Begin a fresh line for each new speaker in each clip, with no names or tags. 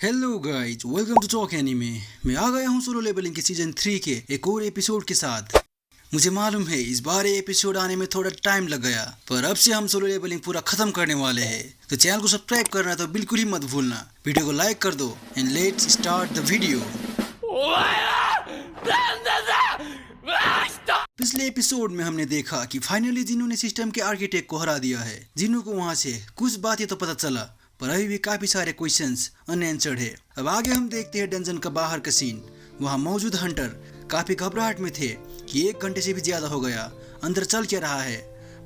Hello guys, welcome to talk anime. मैं आ गया हूँ सोलो लेवलिंग के सीजन 3 के एक और एपिसोड के साथ। मुझे मालूम है इस बार ये एपिसोड आने में थोड़ा टाइम लग गया, पर अब से हम सोलो लेवलिंग पूरा खत्म करने वाले हैं। तो चैनल को सब्सक्राइब करना तो बिल्कुल ही मत भूलना। वीडियो को लाइक कर दो and let's start the video. पिछले एपिसोड में हमने देखा कि फाइनली जिन्नू ने सिस्टम के आर्किटेक्ट को हरा दिया है। जिन्नू को वहाँ से कुछ बातें तो पता चला, पर अभी भी काफी सारे क्वेश्चंस अनआंसर्ड है। अब आगे हम देखते हैं डंजन का बाहर का सीन। वहाँ मौजूद हंटर काफी घबराहट में थे कि 1 घंटे से भी ज्यादा हो गया, अंदर चल क्या रहा है।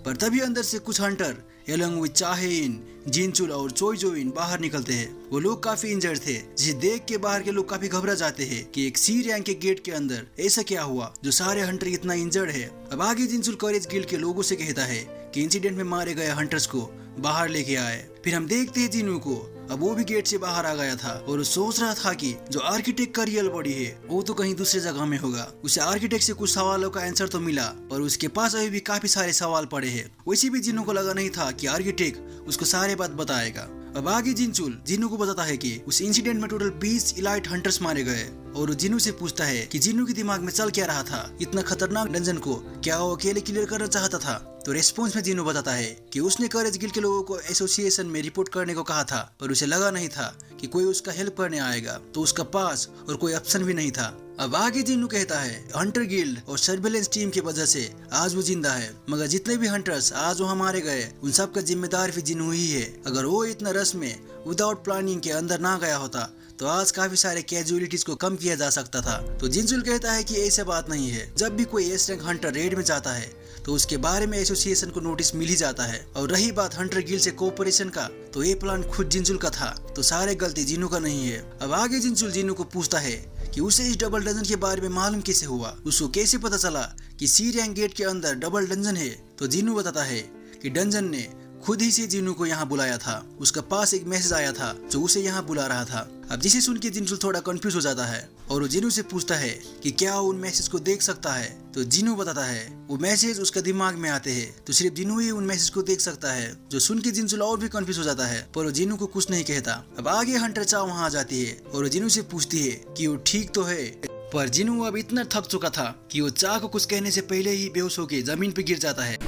पर तभी अंदर से कुछ हंटर एलंग विद चाहेइन, जिनचुल और चोइजोइन बाहर निकलते हैं। वो लोग काफी इंजर्ड थे, जिसे देख के बाहर के लोग काफी घबरा जाते हैं कि एक सी रैंक के गेट के अंदर ऐसा क्या हुआ जो सारे हंटर इतना इंजर्ड है। अब आगे जिनचुल करेज गिल्ड के लोगों से कहता है कि इंसिडेंट में मारे गए हंटर्स को बाहर लेके आए। फिर हम देखते हैं जिन्नू को, अब वो भी गेट से बाहर आ गया था और वो सोच रहा था कि जो आर्किटेक्ट का रियल बॉडी है वो तो कहीं दूसरे जगह में होगा। उसे आर्किटेक्ट से कुछ सवालों का आंसर तो मिला, पर उसके पास अभी भी काफी सारे सवाल पड़े हैं। वैसे भी जिन्नू को लगा नहीं था कि आर्किटेक्ट उसको सारे बात बताएगा। अब आगे जिनचुल जिन्नू को बताता है कि उस इंसिडेंट में टोटल 20 इलाइट हंटर्स मारे गए, और जिन्नू से पूछता है कि जिन्नू के दिमाग में चल क्या रहा था। इतना खतरनाक डंजन को क्या वो अकेले क्लियर करना चाहता था? तो रेस्पॉन्स में जिन्नू बताता है कि उसने करेज गिल्ड के लोगों को एसोसिएशन में रिपोर्ट करने को कहा था, पर उसे लगा नहीं था कि कोई उसका हेल्प करने आएगा, तो उसका पास और कोई ऑप्शन भी नहीं था। अब आगे जिन्नू कहता है हंटर गिल्ड और सर्वेलेंस टीम की वजह से आज वो जिंदा है, मगर जितने भी हंटर्स आज वहाँ मारे गए उन सब का जिम्मेदार भी जिन्नू ही है। अगर वो इतना रस में विदाउट प्लानिंग के अंदर ना गया होता तो आज काफी सारे कैजुअलिटीज को कम किया जा सकता था। तो जिनचुल कहता है कि ऐसा बात नहीं है। जब भी कोई एस रैंक हंटर रेड में जाता है तो उसके बारे में एसोसिएशन को नोटिस मिल ही जाता है। और रही बात हंटर गिल्ड से कोऑपरेशन का, तो ये प्लान खुद जिनचुल का था, तो सारे गलती जिन्नू का नहीं है। अब आगे जिनचुल जिन्नू को पूछता है कि उसे इस डबल डंजन के बारे में मालूम कैसे हुआ, उसको कैसे पता चला कि सी रैंक गेट के अंदर डबल डंजन है। तो जिन्नू बताता है कि डंजन ने खुद ही से जिन्नू को यहाँ बुलाया था। उसका पास एक मैसेज आया था जो उसे यहाँ बुला रहा था। अब जिसे सुन के जिनचुल थोड़ा कंफ्यूज हो जाता है और वो जिन्नू से पूछता है कि क्या वो उन मैसेज को देख सकता है। तो जिन्नू बताता है वो मैसेज उसका दिमाग में आते हैं, तो सिर्फ जिन्नू ही उन मैसेज को देख सकता है। जो सुन के जिनचुल और भी कंफ्यूज हो जाता है, पर वो जिन्नू को कुछ नहीं कहता। अब आगे हंटर चा वहाँ आ जाती है और वो जिन्नू से पूछती है कि वो ठीक तो है, पर जिन्नू अब इतना थक चुका था कि वो चा को कुछ कहने से पहले ही बेहोश होकर जमीन पर गिर जाता है,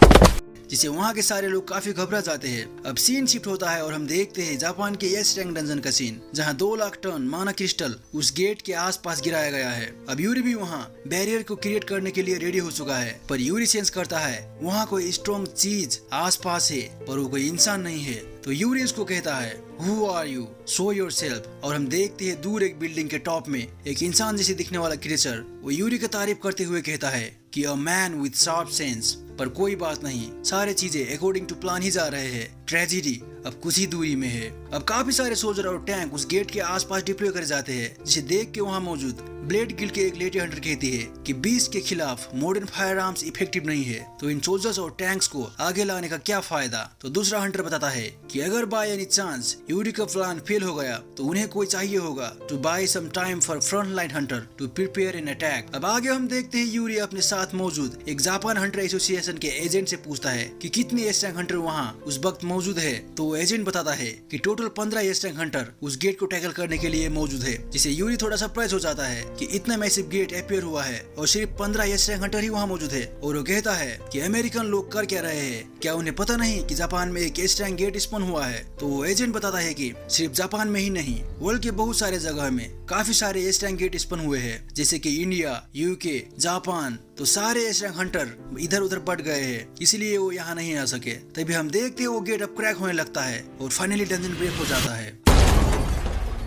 जिसे वहाँ के सारे लोग काफी घबरा जाते हैं। अब सीन शिफ्ट होता है और हम देखते हैं जापान के एस रैंक डंजन का सीन, जहाँ 2 लाख टन माना क्रिस्टल उस गेट के आसपास गिराया गया है। अब यूरी भी वहाँ बैरियर को क्रिएट करने के लिए रेडी हो चुका है, पर यूरी सेंस करता है वहाँ कोई स्ट्रॉन्ग चीज आसपास है, पर वो कोई इंसान नहीं है। तो यूरी उसको कहता है who are you, show yourself. और हम देखते हैं दूर एक बिल्डिंग के टॉप में एक इंसान जैसे दिखने वाला क्रिएचर, वो यूरी की तारीफ करते हुए कहता है कि a man with sharp sense. पर कोई बात नहीं, सारे चीजें अकॉर्डिंग टू प्लान ही जा रहे हैं। ट्रेजेडी अब कुछ ही दूरी में है। अब काफी सारे सोल्जर और टैंक उस गेट के आसपास डिप्लॉय करे जाते हैं, जिसे देख के वहाँ मौजूद ब्लेड गिल्ड के एक लेडी हंटर कहती है कि बीस्ट के खिलाफ मॉडर्न फायर आर्म्स इफेक्टिव नहीं है, तो इन सोल्जर्स और टैंक्स को आगे लाने का क्या फायदा। तो दूसरा हंटर बताता है कि अगर बाय एनी चांस यूरी का प्लान फेल हो गया तो उन्हें कोई चाहिए होगा to buy some time for front line hunter to prepare an attack. अब आगे हम देखते हैं यूरी अपने साथ मौजूद एक जापान हंटर एसोसिएशन के एजेंट से पूछता है कि कितने एस रैंक हंटर वहाँ उस वक्त मौजूद है। तो एजेंट बताता है कि टोटल 15 एस रैंक हंटर उस गेट को टैकल करने के लिए मौजूद है, जिसे यूरी थोड़ा सरप्राइज हो जाता है कि इतना मैसिव गेट अपीयर हुआ है और सिर्फ 15 एस रैंक हंटर ही वहाँ मौजूद है। और वो कहता है कि अमेरिकन लोग कर क्या रहे हैं, क्या उन्हें पता नहीं कि जापान में एक एस रैंक गेट स्पॉन हुआ है। तो एजेंट बताता है कि सिर्फ जापान में ही नहीं, वर्ल्ड के बहुत सारे जगह में काफी सारे एस रैंक गेट स्पॉन हुए हैं, जैसे कि इंडिया, यूके, जापान। तो सारे एस रैंक हंटर इधर उधर बढ़ गए हैं, इसलिए वो यहाँ नहीं आ सके। तभी हम देखते हैं वो गेट अब क्रैक होने लगता है और फाइनली डंजन ब्रेक हो जाता है।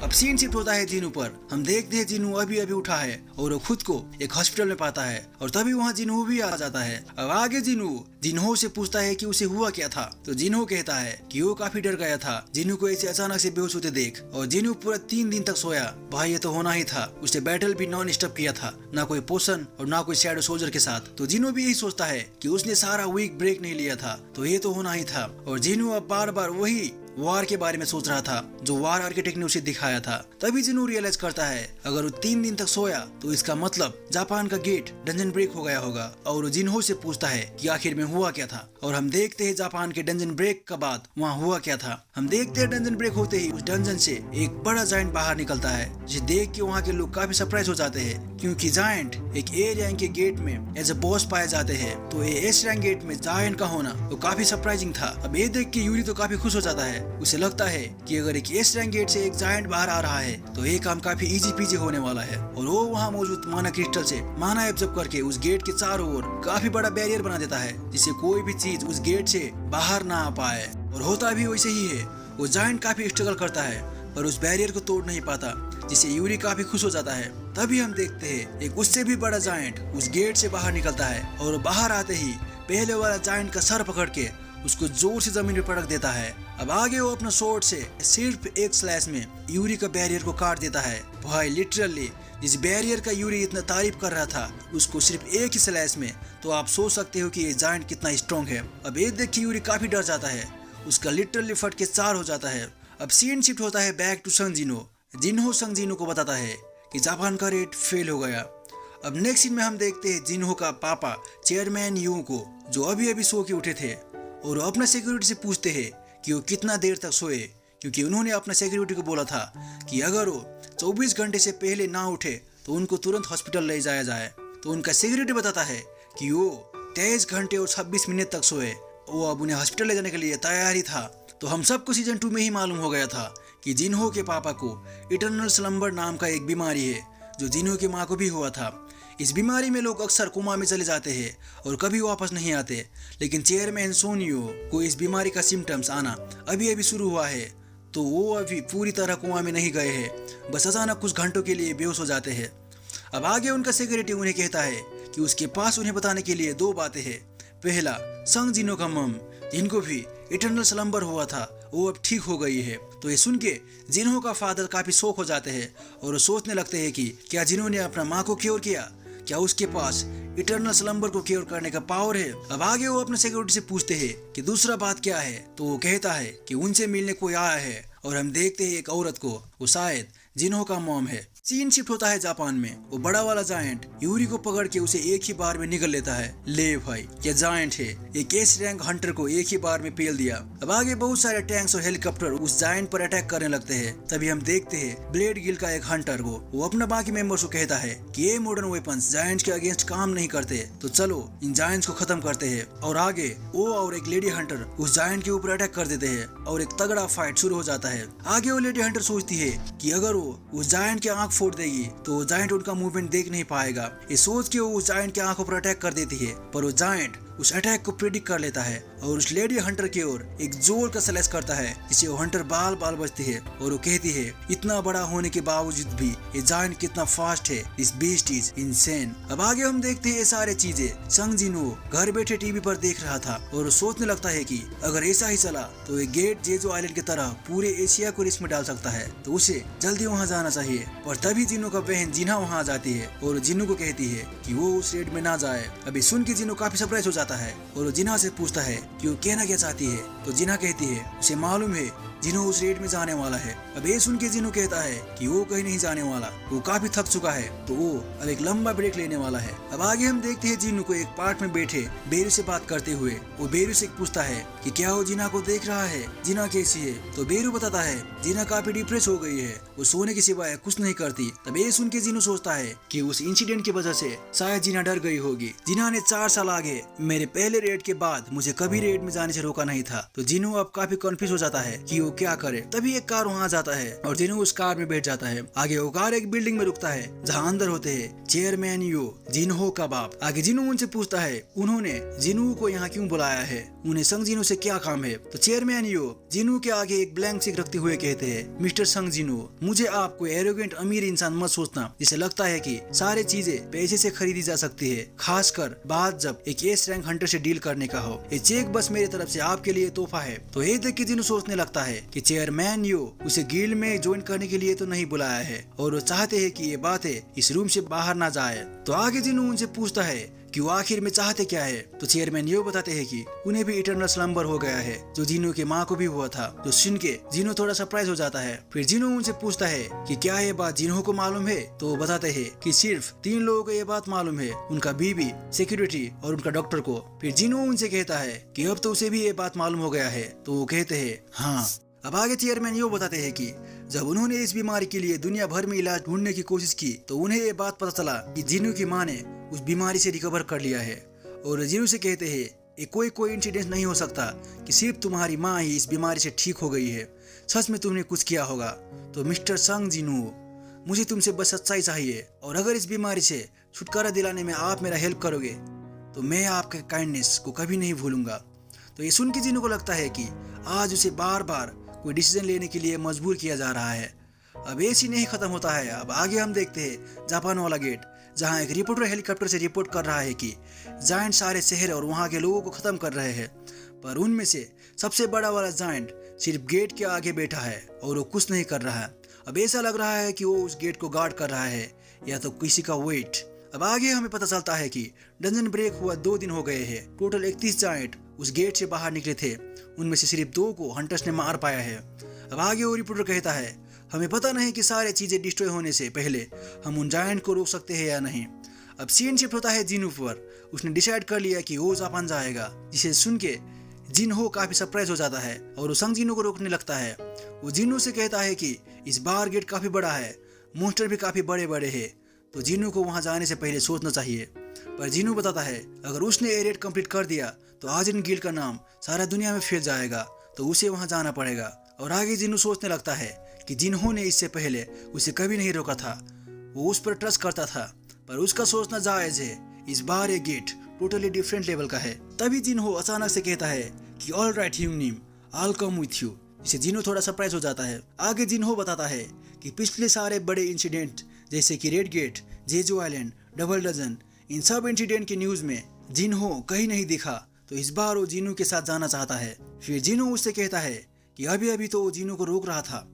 अब सीन शिफ्ट होता है जिन्नू पर। हम देखते हैं जिन्नू अभी अभी उठा है और वो खुद को एक हॉस्पिटल में पाता है, और तभी वहाँ जिन्हो भी आ जाता है। अब आगे जिन्नू जिन्हो से पूछता है कि उसे हुआ क्या था। तो जिन्हो कहता है कि वो काफी डर गया था जिन्नू को ऐसे अचानक से बेहोश होते देख, और जिन्नू पूरा 3 दिन तक सोया। भाई ये तो होना ही था, उसने बैटल भी नॉन स्टॉप किया था, ना कोई पोशन और ना कोई शैडो सोल्जर के साथ। तो जिन्हो भी यही सोचता है कि उसने सारा वीक ब्रेक नहीं लिया था, तो ये तो होना ही था। और जिन्हो अब बार बार वही वार के बारे में सोच रहा था जो वार आर्किटेक्ट ने उसे दिखाया था। तभी जिन्हो रियलाइज करता है अगर वो 3 दिन तक सोया तो इसका मतलब जापान का गेट डंजन ब्रेक हो गया होगा। और वो जिन्हो से पूछता है कि आखिर में हुआ क्या था। और हम देखते हैं जापान के डंजन ब्रेक के बाद वहाँ हुआ क्या था। हम देखते हैं डंजन ब्रेक होते ही उस डंजन से एक बड़ा जायंट बाहर निकलता है, जिसे देख के वहाँ के लोग काफी सरप्राइज हो जाते हैं, क्योंकि जायंट एक ए रैंक के गेट में एज ए बॉस पाए जाते हैं। तो ये एस रैंक गेट में जायंट का होना तो काफी सरप्राइजिंग था। अब ये देख के यूरी तो काफी खुश हो जाता है। उसे लगता है कि अगर एक एस रैंक गेट से एक जायंट बाहर आ रहा है तो ये काम काफी इजी पीजी होने वाला है। और वो वहाँ मौजूद माना क्रिस्टल से माना एब्जॉर्ब करके उस गेट के चारों ओर काफी बड़ा बैरियर बना देता है, जिससे कोई भी चीज उस गेट से बाहर ना आ पाए। और होता भी वैसे ही है। वो जायंट काफी स्ट्रगल करता है पर उस बैरियर को तोड़ नहीं पाता, जिससे यूरी काफी खुश हो जाता है। तभी हम देखते हैं एक उससे भी बड़ा जायंट उस गेट से बाहर निकलता है और बाहर आते ही पहले वाला जायंट का सर पकड़ के उसको जोर से जमीन पर पटक देता है। अब आगे वो अपना स्वॉर्ड से सिर्फ एक स्लैश में यूरी का बैरियर को काट देता है। भाई लिटरली जिस बैरियर का यूरी इतना तारीफ कर रहा था उसको सिर्फ एक ही स्लैश में, तो आप सोच सकते हो कि ये जायंट कितना स्ट्रॉन्ग है। अब ये देख के यूरी काफी डर जाता है, उसका लिटरली फट के 4 हो जाता है। अब सीन शिफ्ट होता है बैक टू संग जिन्हो। जिन्हो संग जिन्हो को बताता है कि जापान का रेट फेल हो गया। अब नेक्स्ट सीन में हम देखते हैं जिन्हो का पापा चेयरमैन यू को, जो अभी अभी सो के उठे थे, और वो अपना सिक्योरिटी से पूछते हैं कि वो कितना देर तक सोए, क्योंकि उन्होंने अपना सिक्योरिटी को बोला था कि अगर वो 24 घंटे से पहले ना उठे तो उनको तुरंत हॉस्पिटल ले जाया जाए। तो उनका सिक्योरिटी बताता है कि वो 23 घंटे और 26 मिनट तक सोए। वो अब उन्हें हॉस्पिटल ले जाने के लिए तैयार ही था। तो हम सबको सीजन 2 में ही मालूम हो गया था कि जिन्हो के पापा को इटर्नल स्लम्बर नाम का एक बीमारी है, जो जिन्हो की माँ को भी हुआ था। इस बीमारी में लोग अक्सर कोमा में चले जाते हैं और कभी वापस नहीं आते। लेकिन चेयरमैन सोनियो को इस बीमारी का सिम्टम्स आना अभी अभी शुरू हुआ है, तो वो अभी पूरी तरह कोमा में नहीं गए हैं, बस अचानक कुछ घंटों के लिए बेहोश हो जाते हैं। अब आगे उनका सिक्योरिटी उन्हें कहता है कि उसके पास उन्हें बताने के लिए 2 बातें हैं। पहला, संग जिन्हो का मम जिनको भी इटर्नल स्लम्बर हुआ था वो अब ठीक हो गई है। तो ये सुन के जिन्हो का फादर काफी शौक हो जाते हैं और वो सोचने लगते हैं कि क्या जिन्हो ने अपना माँ को क्योर किया, क्या उसके पास इटर्नल स्लम्बर को क्योर करने का पावर है। अब आगे वो अपने सिक्योरिटी से पूछते हैं कि दूसरा बात क्या है, तो वो कहता है कि उनसे मिलने कोई आया है। और हम देखते हैं एक औरत को, वो शायद जिन्हो का मॉम है। सीन शिफ्ट होता है जापान में। वो बड़ा वाला जायंट यूरी को पकड़ के उसे एक ही बार में निगल लेता है। ले भाई, ये जायंट है, एक एस रैंक हंटर को एक ही बार में पेल दिया। अब आगे बहुत सारे टैंक्स और हेलीकॉप्टर उस जायंट पर अटैक करने लगते हैं। तभी हम देखते हैं ब्लेड गिल का एक हंटर को, वो अपना बाकी मेंबर्स को कहता है कि ये मॉडर्न वेपन्स जायंट्स के अगेंस्ट काम नहीं करते, तो चलो इन जायंट्स को खत्म करते हैं। और आगे वो और एक लेडी हंटर उस जायंट के ऊपर अटैक कर देते हैं और एक तगड़ा फाइट शुरू हो जाता है। आगे वो लेडी हंटर सोचती है कि अगर वो उस जायंट की आंख फोड़ देगी तो जायंट उनका मूवमेंट देख नहीं पाएगा। ये सोच के वो उस जायंट की आंखों पर अटैक कर देती है, पर वो जायंट उस अटैक को प्रेडिक्ट कर लेता है और उस लेडी हंटर की ओर एक जोर का स्लैश करता है, जिसे वो हंटर बाल बाल बचती है और वो कहती है इतना बड़ा होने के बावजूद भी ये जायंट कितना फास्ट है, दिस बीस्ट इज इनसेन। अब आगे हम देखते हैं ये सारे चीजें संग जिन्हो घर बैठे टीवी पर देख रहा था और वो सोचने लगता है कि अगर ऐसा ही चला तो ये गेट जेजो आइलैंड की तरह पूरे एशिया को रिस्क में डाल सकता है, तो उसे जल्दी वहाँ जाना चाहिए। पर तभी जिन्हो का बहन जिन्हा वहाँ आ जाती है और जिन्हो को कहती है कि वो उस रेड में ना जाए। अभी सुन के जिन्हो काफी सरप्राइज हो जाता है और वो जिन्हा से पूछता है कि वो कहना क्या चाहती है। तो जिन्हा कहती है उसे मालूम है जिन्हो उस रेड में जाने वाला है। अब ये सुन के जिन्हो कहता है कि वो कहीं नहीं जाने वाला, वो काफी थक चुका है, तो वो अब एक लंबा ब्रेक लेने वाला है। अब आगे हम देखते हैं जिन्हो को एक पार्क में बैठे बेरू से बात करते हुए। वो बेरू से पूछता है कि क्या वो जिन्हा को देख रहा है, जिन्हा कैसी है। तो बेरू बताता है जिन्हा काफी डिप्रेस हो गई है, वो सोने के सिवाय कुछ नहीं करती। तब ये सुन के जिन्हो सोचता है कि उस इंसिडेंट की वजह से शायद जिन्हा डर गई होगी। जिन्हा ने 4 साल आगे मेरे पहले रेड के बाद मुझे कभी रेड में जाने से रोका नहीं था। तो जिन्हो अब काफी कंफ्यूज हो जाता है कि क्या करे। तभी एक कार वहाँ जाता है और जिन्हो उस कार में बैठ जाता है। आगे वो कार एक बिल्डिंग में रुकता है जहाँ अंदर होते हैं चेयरमैन यो, जिन्हो का बाप। आगे जिन्हो उनसे पूछता है उन्होंने जिन्हो को यहाँ क्यों बुलाया है, उन्हें संग जिन्हो से क्या काम है। तो चेयरमैन यो जिन्हो के आगे एक ब्लैंक चेक रखते हुए कहते हैं मिस्टर संग जिन्हो, मुझे आपको एरोगेंट अमीर इंसान मत सोचना जिसे लगता है कि सारी चीजें पैसे से खरीदी जा सकती है, खासकर बात जब एक एस रैंक हंटर से डील करने का हो। ये चेक बस मेरी तरफ से आपके लिए तोहफा है। तो ये देख के जिन्हो सोचने लगता है कि चेयरमैन यो उसे गिल्ड में ज्वाइन करने के लिए तो नहीं बुलाया है और वो चाहते हैं कि ये बातें इस रूम से बाहर ना जाए। तो आगे जिन्हो उनसे पूछता है कि वो आखिर में चाहते क्या है। तो चेयरमैन यो बताते हैं कि उन्हें भी इटर्नल स्लम्बर हो गया है, जो जिनो के माँ को भी हुआ था। जो सुन के जिनो थोड़ा सरप्राइज हो जाता है। फिर जिनो उनसे पूछता है कि क्या ये बात जिनो को मालूम है। तो वो बताते हैं कि सिर्फ 3 लोगों को ये बात मालूम है, उनका बीबी, सिक्योरिटी और उनका डॉक्टर को। फिर जिनो उनसे कहता है कि अब तो उसे भी ये बात मालूम हो गया है। तो वो कहते हैं हाँ। अब आगे चेयरमैन यो बताते हैं कि जब उन्होंने इस बीमारी के लिए दुनिया भर में इलाज ढूंढने की कोशिश की तो उन्हें ये बात पता चला कि जिनो की माँ ने उस बीमारी से रिकवर कर लिया है। और जिनो से कहते हैं ये कोई इंसिडेंस नहीं हो सकता कि सिर्फ तुम्हारी माँ ही इस बीमारी से ठीक हो गई है, सच में तुमने कुछ किया होगा। तो मिस्टर संग जिनो, मुझे तुमसे बस सच्चाई चाहिए, और अगर इस बीमारी से छुटकारा दिलाने में आप मेरा हेल्प करोगे तो मैं आपके काइंडनेस को कभी नहीं भूलूंगा। तो ये सुन के जिनो को लगता है कि आज उसे बार बार कोई डिसीजन लेने के लिए मजबूर किया जा रहा है। अब ऐसी नहीं खत्म होता है। अब आगे हम देखते हैं जापान वाला गेट, जहां एक रिपोर्टर हेलीकॉप्टर से रिपोर्ट कर रहा है कि जायंट सारे शहर और वहां के लोगों को खत्म कर रहे हैं, पर उनमें से सबसे बड़ा वाला जायंट सिर्फ गेट के आगे बैठा है और वो कुछ नहीं कर रहा है। अब ऐसा लग रहा है कि वो उस गेट को गार्ड कर रहा है या तो किसी का वेट। अब आगे हमें पता चलता है कि डंजन ब्रेक हुआ 2 दिन हो गए हैं। टोटल 31 जायंट उस गेट से बाहर निकले थे, उनमें से सिर्फ 2 को हंटर्स ने मार पाया है। अब आगे वो रिपोर्टर कहता है हमें पता नहीं कि सारे चीजें डिस्ट्रॉय होने से पहले हम उन जायंट को रोक सकते हैं या नहीं। अब सीन शिफ्ट होता है जिनो पर। उसने डिसाइड कर लिया कि वो जापान जाएगा, जिसे सुन के जिनहो काफी सरप्राइज हो जाता है और वो संग जिनो को रोकने लगता है। वो जिनो से कहता है कि इस बार गेट काफी बड़ा है, मॉन्स्टर भी काफी बड़े बड़े हैं, तो जिनो को वहां जाने से पहले सोचना चाहिए। पर जिनो बताता है अगर उसने ए रेड कंप्लीट कर दिया तो आर्जिन गिल्ड का नाम सारा दुनिया में फैल जाएगा, तो उसे वहां जाना पड़ेगा। और आगे जिनो सोचने लगता है कि जिन्हो ने इससे पहले उसे कभी नहीं रोका था, वो उस पर ट्रस्ट करता था, पर उसका सोचना जायज है। इस बार ये गेट टोटली डिफरेंट लेवल का है। तभी जिन्हो अचानक से कहता है कि ऑल राइट ह्यूमनिम, आई कम विथ यू। इसे जिन्हो थोड़ा सरप्राइज हो जाता है। आगे जिन्हो बताता है कि पिछले सारे बड़े इंसिडेंट जैसे कि red gate, Jeju island, double dozen, इन सब इंसिडेंट की न्यूज में जिन्हो कहीं नहीं दिखा, तो इस बार वो जिन्हो के साथ जाना चाहता है। फिर जिन्हो उससे कहता है कि अभी तो वो जिन्हो को रोक रहा था,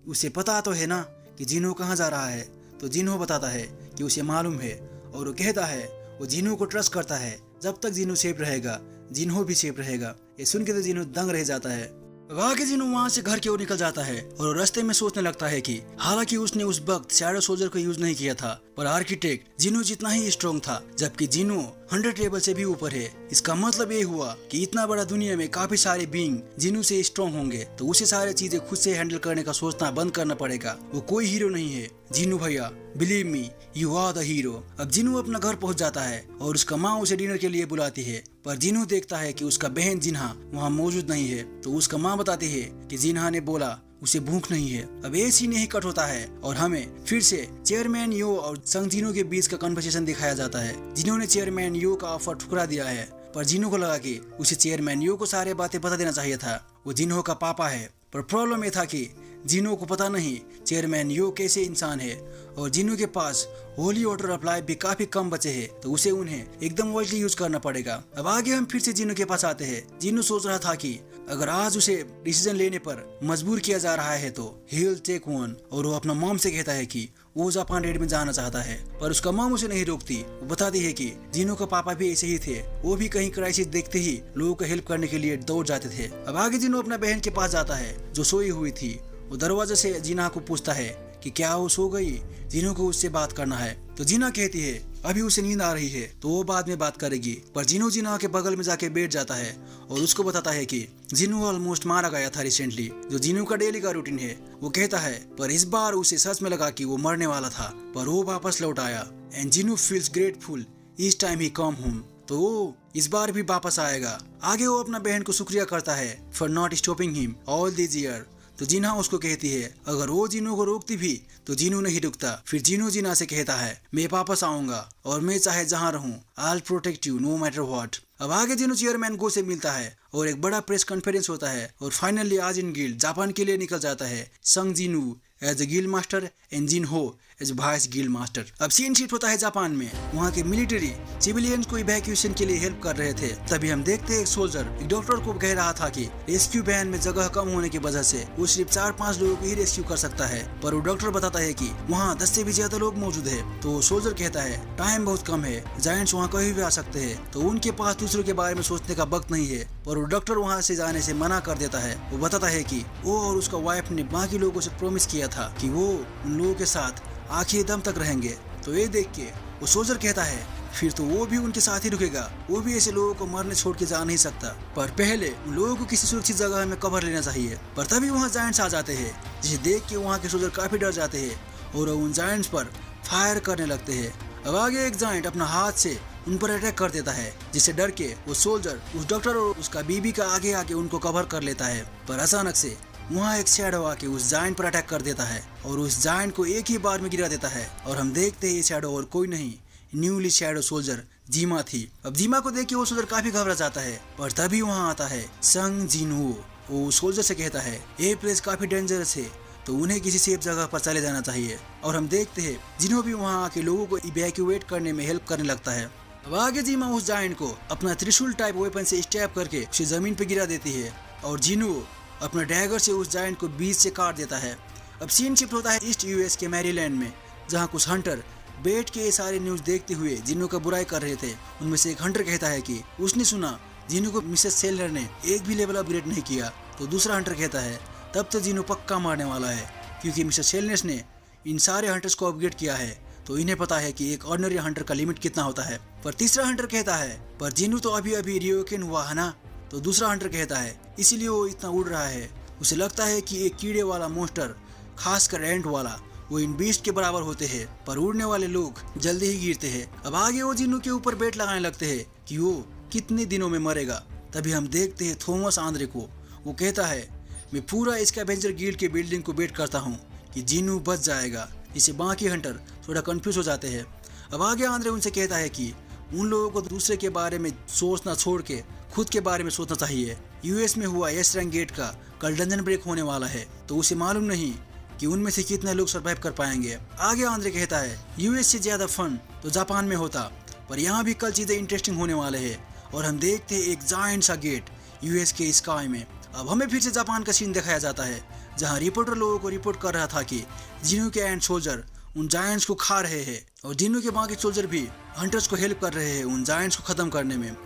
उसे पता तो है ना कि जिन्हो कहाँ जा रहा है। तो जिन्हो बताता है कि उसे मालूम है, और वो कहता है वो जिन्हो को ट्रस्ट करता है। जब तक जिन्हो सेफ रहेगा जिन्हो भी सेफ रहेगा। ये सुन के तो जिन्हो दंग रह जाता है। आगे जिन्हो वहां से घर की ओर निकल जाता है और रास्ते में सोचने लगता है कि हालांकि उसने उस वक्त शैडो सोल्जर को यूज नहीं किया था, पर आर्किटेक्ट जिन्हो जितना ही स्ट्रॉन्ग था, जबकि जिन्हो 100 लेवल से भी ऊपर है। इसका मतलब ये हुआ कि इतना बड़ा दुनिया में काफी सारे बीइंग जिन्हो से स्ट्रॉन्ग होंगे, तो उसे सारी चीजें खुद से हैंडल करने का सोचना बंद करना पड़ेगा। वो कोई हीरो नहीं है। जिन्हो भैया, believe me, you are the hero. अब जिन्हो अपना घर पहुंच जाता है और उसका माँ उसे डिनर के लिए बुलाती है, पर जिन्हो देखता है कि उसका बहन जिन्हा वहाँ मौजूद नहीं है। तो उसका माँ बताती है कि जिन्हा ने बोला उसे भूख नहीं है। अब ये सीन ही कट होता है और हमें फिर से चेयरमैन यो और संग जिन्हो के बीच का कन्वर्सेशन दिखाया जाता है। जिन्होंने चेयरमैन यो का ऑफर ठुकरा दिया है, पर जिन्हो को लगा कि उसे चेयरमैन यो को सारे बातें बता देना चाहिए था। वो जिन्हो का पापा है, पर प्रॉब्लम ये था कि जिन्हो को पता नहीं चेयरमैन यो कैसे इंसान है, और जिन्हो के पास होली वाटर ऑफ लाइफ भी काफी कम बचे हैं, तो उसे उन्हें एकदम वाइजली यूज करना पड़ेगा। अब आगे हम फिर से जिन्हो के पास आते हैं। जिन्हो सोच रहा था कि अगर आज उसे डिसीजन लेने पर मजबूर किया जा रहा है तो ही विल टेक वन, और वो अपना मॉम से कहता है कि वो जापान रेड में जाना चाहता है, पर उसका मॉम उसे नहीं रोकती। वो बताती है कि जिन्हो का पापा भी ऐसे ही थे, वो भी कहीं क्राइसिस देखते ही लोगों को हेल्प करने के लिए दौड़ जाते थे। अब आगे जिन्हो अपना बहन के पास जाता है जो सोई हुई थी। वो दरवाजे से जिन्हा को पूछता है कि क्या वो सो गई, जिन्हो को उससे बात करना है। तो जिन्हा कहती है अभी उसे नींद आ रही है, तो वो बाद में बात करेगी। पर जिन्हो जिन्हा के बगल में जाके बैठ जाता है और उसको बताता है कि जिन्हो ऑलमोस्ट मारा गया था रिसेंटली, जो जिन्हो का डेली का रूटीन है। वो कहता है पर इस बार उसे सच में लगा कि वो मरने वाला था, पर वो वापस लौट आया। And Jinho feels grateful each time he come home, तो वो इस बार भी वापस आएगा। आगे वो अपना बहन को शुक्रिया करता है for not stopping him all this year. तो जिन्हा उसको कहती है अगर वो जिन्हो को रोकती भी तो जिन्हो नहीं रुकता। फिर जिन्हो जिन्हा से कहता है मैं वापस आऊंगा और मैं चाहे जहां रहूं, I will protect you know matter what. अब आगे जिन्हो चेयरमैन गो से मिलता है और एक बड़ा प्रेस कॉन्फ्रेंस होता है, और फाइनली आर्जिन गिल्ड जापान के लिए निकल जाता है। Sung Jinho as a guild master and Jinho as vice guild master. अब सीन शिफ्ट होता है जापान में। वहाँ के मिलिट्री सिविलियंस को इवैक्यूएशन के लिए हेल्प कर रहे थे। तभी हम देखते हैं एक सोल्जर एक डॉक्टर को कह रहा था कि रेस्क्यू वैन में जगह कम होने की वजह से वो सिर्फ 4-5 लोगों को ही रेस्क्यू कर सकता है, पर वो डॉक्टर बताता है कि वहाँ 10 से भी ज्यादा लोग मौजूद है। तो सोल्जर कहता है टाइम बहुत कम है, जायंट्स वहाँ कहीं भी आ सकते हैं, तो उनके पास दूसरों के बारे में सोचने का वक्त नहीं है। पर वो डॉक्टर वहाँ से जाने से मना कर देता है। वो बताता है कि वो और उसका वाइफ ने बाकी लोगों से प्रॉमिस किया था कि वो उन लोगों के साथ आखिरी दम तक रहेंगे। तो ये देख के वो सोल्जर कहता है फिर तो वो भी उनके साथ ही रुकेगा, वो भी ऐसे लोगों को मरने छोड़ के जा नहीं सकता, पर पहले उन लोगों को किसी सुरक्षित जगह में कवर लेना चाहिए। पर तभी वहाँ जायंट्स आ जाते हैं, जिसे देख के वहाँ के सोल्जर काफी डर जाते हैं और उन जायंट्स पर फायर करने लगते हैं। अब आगे एक जायंट अपना हाथ से उन पर अटैक कर देता है, जिससे डर के वो सोल्जर उस डॉक्टर और उसका बीबी का आगे आके उनको कवर कर लेता है। पर अचानक से वहाँ एक शैडो आके उस जायंट पर अटैक कर देता है और उस जायंट को एक ही बार में गिरा देता है। और हम देखते हैं ये शैडो और कोई नहीं, न्यूली शैडो सोल्जर जीमा थी। अब जीमा को देख के वो सोल्जर काफी घबरा जाता है, पर तभी वहाँ आता है संग जिनहो। वो सोल्जर से कहता है ये प्लेस काफी डेंजरस है, तो उन्हें किसी सेफ जगह पर चले जाना चाहिए। और हम देखते हैं जिन्हो भी वहाँ आके लोगों को इवैक्यूएट करने में हेल्प करने लगता है। अब आगे जीमा उस जायंट को अपना त्रिशूल टाइप वेपन से स्टैब करके उसे जमीन पे गिरा देती है और जिन्हो अपना डैगर से उस जायंट को बीच से काट देता है। अब सीन शिफ्ट होता है ईस्ट यूएस के मैरीलैंड में, जहाँ कुछ हंटर बैठ के ये सारे न्यूज देखते हुए जिन्हो का बुराई कर रहे थे। उनमें से एक हंटर कहता है कि उसने सुना जिन्हो को मिसेस सेलर ने एक भी लेवल अपग्रेड नहीं किया। तो दूसरा हंटर कहता है तब तो जिन्हो पक्का मारने वाला है, क्योंकि मिसेस सेलनेस ने इन सारे हंटर्स को अपग्रेड किया है, तो इन्हें पता है कि एक ऑर्डिनरी हंटर का लिमिट कितना होता है। पर तीसरा हंटर कहता है पर जिन्हो तो अभी अभी रियोकेन हुआ है ना। तो दूसरा हंटर कहता है इसीलिए वो इतना उड़ रहा है, उसे लगता है कि एक कीड़े वाला मोस्टर, खासकर एंट वाला, वो इन बीस्ट के बराबर होते हैं, पर उड़ने वाले लोग जल्दी ही गिरते हैं। अब आगे वो जिन्हो के ऊपर बेट लगाने लगते हैं कि वो कितने दिनों में मरेगा। तभी हम देखते हैं थॉमस आंद्रे को। वो कहता है मैं पूरा स्कैवेंजर गिल्ड के बिल्डिंग को बेट करता हूँ कि जिन्हो बच जाएगा, जिससे बाकी हंटर थोड़ा कंफ्यूज हो जाते हैं। अब आगे आंद्रे उनसे कहता है कि उन लोगों को दूसरे के बारे में सोचना छोड़ के खुद के बारे में सोचना चाहिए। यूएस में हुआ एस रैंक गेट का कल डंजन ब्रेक होने वाला है, तो उसे मालूम नहीं कि उनमें से कितने लोग सरवाइव कर पाएंगे। आगे आंद्रे कहता है यूएस से ज्यादा फन तो जापान में होता, पर यहाँ भी कल चीजें इंटरेस्टिंग होने वाले हैं। और हम देखते हैं एक जायंट सा गेट यूएस के स्काई में। अब हमें फिर से जापान का सीन दिखाया जाता है, जहाँ रिपोर्टर लोगों को रिपोर्ट कर रहा था कि जिन्हो के एंड सोल्जर उन जायंट्स को खा रहे हैं और जिन्हो के बाकी सोल्जर भी हंटर्स को हेल्प कर रहे हैं उन जायंट्स को खत्म करने में।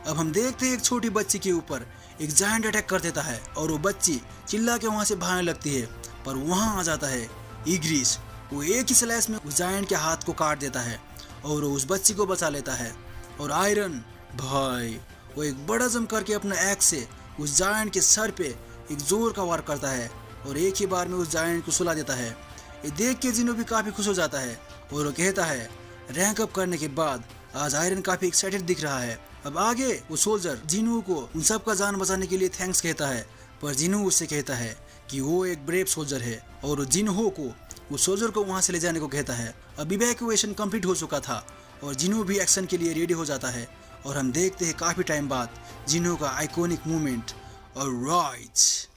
अब हम देखते हैं एक छोटी बच्ची के ऊपर एक जायंट अटैक कर देता है और वो बच्ची चिल्ला के वहाँ से भागने लगती है, पर वहाँ आ जाता है ईग्रिस। वो एक ही स्लैश में उस जायंट के हाथ को काट देता है और वो उस बच्ची को बचा लेता है। और आयरन भाई वो एक बड़ा जम करके अपना एक्स से उस जायंट के सर पे एक जोर का वार करता है और एक ही बार में उस जायंट को सुला देता है। ये देख के जिन्हो भी काफी खुश हो जाता है और वो कहता है रैंक अप करने के बाद आज आयरन काफी एक्साइटेड दिख रहा है। अब आगे वो सोल्जर जिन्हो को उन सब का जान बचाने के लिए थैंक्स कहता है, पर जिन्हो उससे कहता है कि वो एक ब्रेव सोल्जर है और जिन्हो को उस सोल्जर को वहाँ से ले जाने को कहता है। अब इवैक्यूएशन कंप्लीट हो चुका था और जिन्हो भी एक्शन के लिए रेडी हो जाता है और हम देखते हैं काफी टाइम बाद जिन्हो का आइकॉनिक मूवमेंट और राइट्स।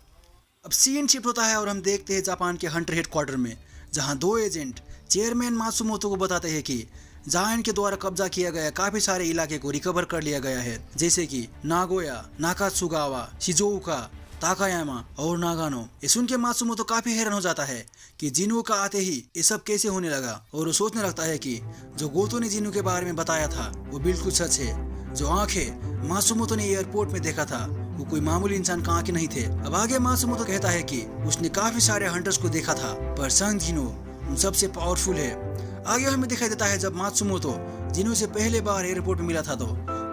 अब सीन शिफ्ट होता है और हम देखते हैं जापान के हंटर हेडक्वार्टर में, जहां दो एजेंट चेयरमैन मात्सुमोतो को बताते हैं कि जायंट के द्वारा कब्जा किया गया काफी सारे इलाके को रिकवर कर लिया गया है, जैसे कि नागोया, नाकात्सुगावा, शिजुओका, ताकायामा और नागानो। ये सुन के मात्सुमोतो काफी हैरान हो जाता है कि जिन्हो का आते ही ये सब कैसे होने लगा और वो सोचने लगता है कि जो गोतो ने जिन्हो के बारे में बताया था वो बिल्कुल सच है। जो आंखें मात्सुमोतो ने एयरपोर्ट में देखा था वो कोई मामूली इंसान का आंखें नहीं थे। अब आगे मात्सुमोतो कहता है कि उसने काफी सारे हंटर्स को देखा था, पर संग जिन्हो उन सबसे पावरफुल है। आगे हमें दिखाई देता है जब मात्सुमोतो जिन्हो से पहले बार एयरपोर्ट में मिला था, तो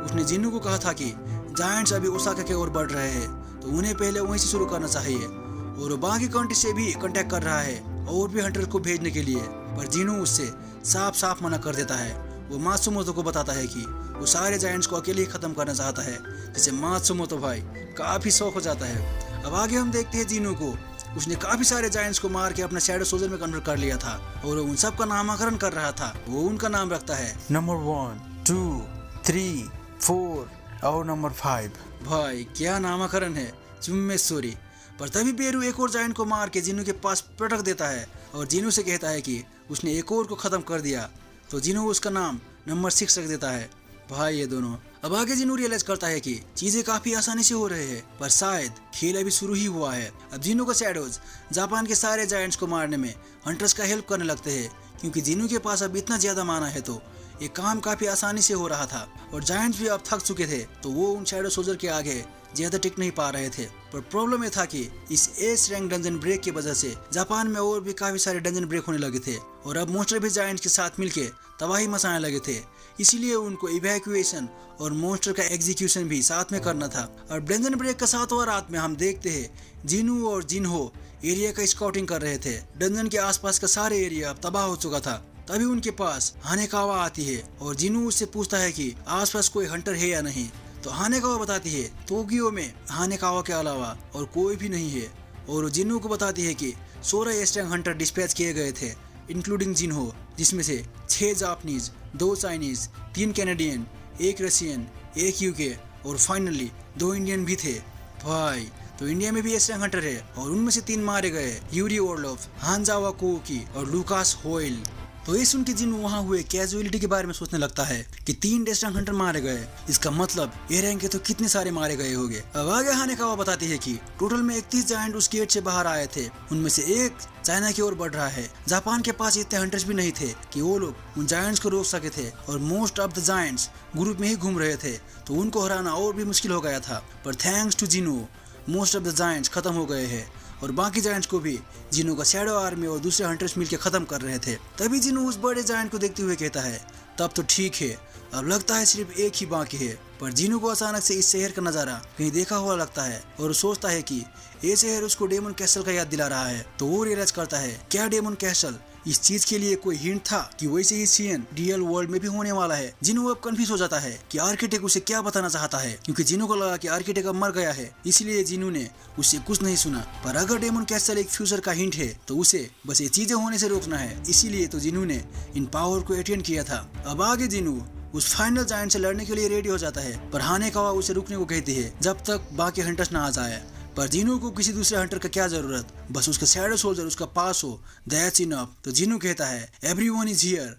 उसने जिन्हो को कहा था कि जायंट्स अभी ओसाका के ओर बढ़ रहे हैं, तो उन्हें पहले वहीं से शुरू करना चाहिए। और वो बाकी कंट्री से भी कांटेक्ट कर रहा है और भी हंटर को भेजने के लिए, पर जिन्हो उससे साफ साफ मना कर देता है। वो मात्सुमोतो को बताता है कि वो सारे जायंट्स को अकेले ही खत्म करना चाहता है, जिससे मात्सुमोतो भाई काफी शौक हो जाता है। अब आगे हम देखते हैं जिन्हो को उसने काफी सारे जायंट्स को मार के अपना शैडो सोल्जर में कन्वर्ट कर लिया था और उन सब का नामकरण कर रहा था। वो उनका नाम रखता है
नंबर 1, 2, 3, 4 और नंबर 5।
भाई क्या नामकरण है, चुम्मेश्वरी। पर तभी बेरू एक और जायंट को मार के जिन्हो के पास पटक देता है और जिन्हो से कहता है कि उसने एक और को खत्म कर दिया तो जिन्हो उसका नाम नंबर 6 रख देता है। भाई ये दोनों। अब आगे जिन्हो रियलाइज करता है कि चीजें काफी आसानी से हो रहे हैं, पर शायद खेल अभी शुरू ही हुआ है। अब जिन्हो का शैडोज जापान के सारे जायंट्स को मारने में हंटर्स का हेल्प करने लगते हैं, क्योंकि जिन्हो के पास अब इतना ज्यादा माना है तो ये काम काफी आसानी से हो रहा था और जायंट्स भी अब थक चुके थे, तो वो उन शैडो सोल्जर के आगे ज्यादा टिक नहीं पा रहे थे। पर प्रॉब्लम ये था कि इस एस रैंक डंजन ब्रेक की वजह से जापान में और भी काफी सारे डंजन ब्रेक होने लगे थे और अब मॉन्स्टर भी जायंट्स के साथ मिलके तबाही मचाने लगे थे। इसीलिए उनको इवैक्यूएशन और मॉन्स्टर का एग्जीक्यूशन भी साथ में करना था। और डंजन ब्रेक का 7वां रात में हम देखते हैं जिन्हो और जिन्हो एरिया का स्काउटिंग कर रहे थे। डंजन के आसपास का सारे एरिया अब तबाह हो चुका था। तभी उनके पास हानेकावा आती है और जिन्हो उससे पूछता है कि आसपास कोई हंटर है या नहीं। तो हानेकावा बताती है टोक्यो में हानेकावा के अलावा और कोई भी नहीं है, और जिन्हो को बताती है कि 16 एस रैंक हंटर डिस्पैच किए गए थे, इंक्लूडिंग जिन्हो, जिसमें से 6 Japanese, 2 Chinese, 3 Canadian, 1 Russian, 1 UK और फाइनली 2 इंडियन भी थे। भाई तो इंडिया में भी एस रैंक हंटर है और उनमें से 3 मारे गए, यूरी ओर्लोफ, हानजावा कोकी और लुकास होइल। तो ये सुन के जिन्हो वहाँ हुए कैजुअलिटी के बारे में सोचने लगता है कि 3 एस रैंक हंटर मारे गए, इसका मतलब ए रैंक के तो कितने सारे मारे गए होंगे। अब आगे हानेकावा बताती है कि टोटल में 31 जायंट उस गेट से बाहर आए थे, उनमें से एक चाइना की ओर बढ़ रहा है। जापान के पास इतने हंटर्स भी नहीं थे कि वो लोग उन जायंट्स को रोक सके थे और most of the giants group में ही घूम रहे थे, तो उनको हराना और भी मुश्किल हो गया था। पर thanks to Jinho most of the giants खत्म हो गए हैं और बाकी जायंट्स को भी जिन्हो का शैडो आर्मी और दूसरे हंटर्स मिलकर खत्म कर रहे थे। तभी जिन्हो उस बड़े जायंट को देखते हुए कहता है तब तो ठीक है, अब लगता है सिर्फ एक ही बाकी है। पर जिन्हो को अचानक से इस शहर का नजारा कहीं देखा हुआ लगता है और सोचता है कि ये शहर उसको डेमन कैसल का याद दिला रहा है। तो वो रियलाइज करता है क्या डेमन कैसल इस चीज के लिए कोई हिंट था कि वैसे ही सीन रियल वर्ल्ड में भी होने वाला है। जिन्हो अब कंफ्यूज हो जाता है कि आर्किटेक्ट उसे क्या बताना चाहता है, क्योंकि जिन्हो को लगा कि आर्किटेक्ट अब मर गया है, इसलिए जिन्हो ने उससे कुछ नहीं सुना। पर अगर डेमन कैसल एक फ्यूचर का हिंट है तो उसे बस ये चीजें होने से रोकना है, इसीलिए तो जिन्हो ने इन पावर को अटेंड किया था। अब आगे जिन्हो उस फाइनल जायंट से लड़ने के लिए रेडी हो जाता है, पर हानेकावा उसे रुकने को कहती है जब तक बाकी हंटर्स ना आ जाए। पर जिन्हो को किसी दूसरे हंटर का क्या जरूरत, बस उसका शैडो सोल्जर उसका पास हो, दैट्स इनफ। तो जिन्हो कहता है एवरीवन इज हियर।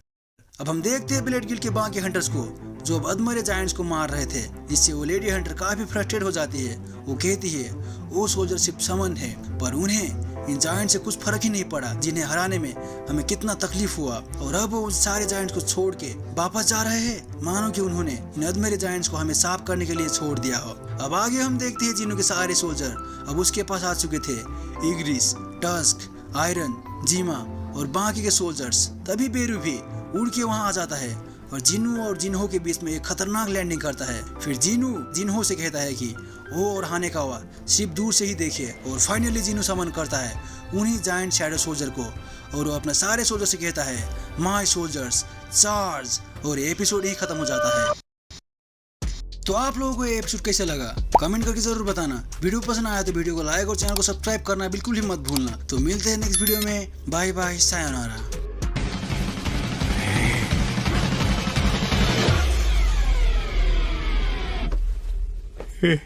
अब हम देखते हैं ब्लेड गिल्ड के बाकी हंटर्स को जो अब अधमरे जायंट्स को मार रहे थे, जिससे वो लेडी हंटर काफी फ्रस्ट्रेट हो जाती है। वो कहती है वो सोल्जर सिर्फ समन है, पर उन्हें इन जायंट से कुछ फर्क ही नहीं पड़ा जिन्हें हराने में हमें कितना तकलीफ हुआ, और अब वो उन सारे जायंट्स को छोड़ के वापस जा रहे हैं, मानो कि उन्होंने इन अधमरे जायंट्स को हमें साफ करने के लिए छोड़ दिया हो। अब आगे हम देखते हैं जिन्हो के सारे सोल्जर अब उसके पास आ चुके थे, इग्रिस, टस्क, आयरन, जीमा और बाकी के सोल्जर्स। तभी बेरू भी उड़ के वहां आ जाता है और जिन्हो और जिन्हो के बीच में एक खतरनाक लैंडिंग करता है। फिर जिन्हो से कहता है कि वो और हानेकावा सिर्फ दूर से ही देखे, और फाइनली जिन्हो समन करता है उन्हीं जायंट शैडो सोल्जर को, और वो अपने सारे सोल्जर से कहता है माय सोल्जर्स चार्ज, और एपिसोड ही खत्म हो जाता है। तो आप लोगों को ये एपिसोड कैसे लगा कमेंट करके जरूर बताना। वीडियो पसंद आया तो वीडियो को लाइक और चैनल को सब्सक्राइब करना बिल्कुल ही मत भूलना। तो मिलते हैं नेक्स्ट वीडियो में, बाय बाय, सायोनारा।
Hey.